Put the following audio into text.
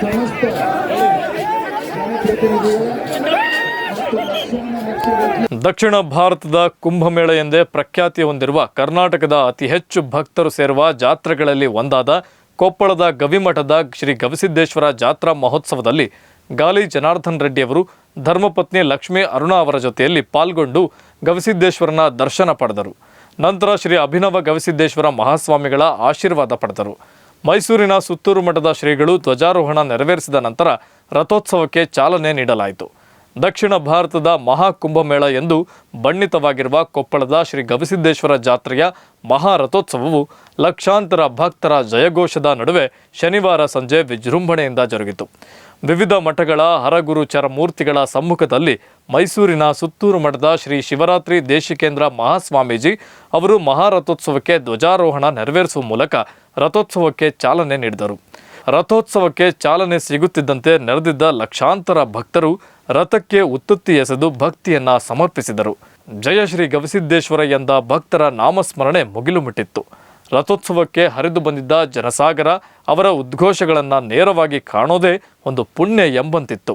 ಸಮಸ್ತ ಜನಪ್ರತಿನಿಧಿಗಳು ದಕ್ಷಿಣ ಭಾರತದ ಕುಂಭಮೇಳ ಎಂದೇ ಪ್ರಖ್ಯಾತಿ ಹೊಂದಿರುವ ಕರ್ನಾಟಕದ ಅತಿ ಹೆಚ್ಚು ಭಕ್ತರು ಸೇರುವ ಜಾತ್ರೆಗಳಲ್ಲಿ ಒಂದಾದ ಕೊಪ್ಪಳದ ಗವಿಮಠದ ಶ್ರೀ ಗವಿಸಿದ್ದೇಶ್ವರ ಜಾತ್ರಾ ಮಹೋತ್ಸವದಲ್ಲಿ ಗಾಲಿ ಜನಾರ್ದನ್ ರೆಡ್ಡಿಯವರು ಧರ್ಮಪತ್ನಿ ಲಕ್ಷ್ಮೀ ಅರುಣಾ ಅವರ ಜೊತೆಯಲ್ಲಿ ಪಾಲ್ಗೊಂಡು ಗವಿಸಿದ್ದೇಶ್ವರನ ದರ್ಶನ ಪಡೆದರು. ನಂತರ ಶ್ರೀ ಅಭಿನವ ಗವಿಸಿದ್ದೇಶ್ವರ ಮಹಾಸ್ವಾಮಿಗಳ ಆಶೀರ್ವಾದ ಪಡೆದರು. ಮೈಸೂರಿನ ಸುತ್ತೂರು ಮಠದ ಶ್ರೀಗಳು ಧ್ವಜಾರೋಹಣ ನೆರವೇರಿಸಿದ ನಂತರ ರಥೋತ್ಸವಕ್ಕೆ ಚಾಲನೆ ನೀಡಲಾಯಿತು. ದಕ್ಷಿಣ ಭಾರತದ ಮಹಾಕುಂಭಮೇಳ ಎಂದು ಬಣ್ಣಿತವಾಗಿರುವ ಕೊಪ್ಪಳದ ಶ್ರೀ ಗವಿಸಿದ್ದೇಶ್ವರ ಜಾತ್ರೆಯ ಮಹಾರಥೋತ್ಸವವು ಲಕ್ಷಾಂತರ ಭಕ್ತರ ಜಯಘೋಷದ ನಡುವೆ ಶನಿವಾರ ಸಂಜೆ ವಿಜೃಂಭಣೆಯಿಂದ ಜರುಗಿತು. ವಿವಿಧ ಮಠಗಳ ಹರಗುರುಚರ ಮೂರ್ತಿಗಳ ಸಮ್ಮುಖದಲ್ಲಿ ಮೈಸೂರಿನ ಸುತ್ತೂರು ಮಠದ ಶ್ರೀ ಶಿವರಾತ್ರಿ ದೇಶಿಕೇಂದ್ರ ಮಹಾಸ್ವಾಮೀಜಿ ಅವರು ಮಹಾರಥೋತ್ಸವಕ್ಕೆ ಧ್ವಜಾರೋಹಣ ನೆರವೇರಿಸುವ ಮೂಲಕ ರಥೋತ್ಸವಕ್ಕೆ ಚಾಲನೆ ನೀಡಿದರು. ರಥೋತ್ಸವಕ್ಕೆ ಚಾಲನೆ ಸಿಗುತ್ತಿದ್ದಂತೆ ನೆರೆದಿದ್ದ ಲಕ್ಷಾಂತರ ಭಕ್ತರು ರಥಕ್ಕೆ ಉತ್ತುತ್ತಿ ಎಸೆದು ಭಕ್ತಿಯನ್ನ ಸಮರ್ಪಿಸಿದರು. ಜಯ ಶ್ರೀ ಗವಿಸಿದ್ದೇಶ್ವರ ಎಂದ ಭಕ್ತರ ನಾಮಸ್ಮರಣೆ ಮುಗಿಲು ಮುಟ್ಟಿತ್ತು. ರಥೋತ್ಸವಕ್ಕೆ ಹರಿದು ಬಂದಿದ್ದ ಜನಸಾಗರ ಅವರ ಉದ್ಘೋಷಗಳನ್ನು ನೇರವಾಗಿ ಕಾಣೋದೇ ಒಂದು ಪುಣ್ಯ ಎಂಬಂತಿತ್ತು.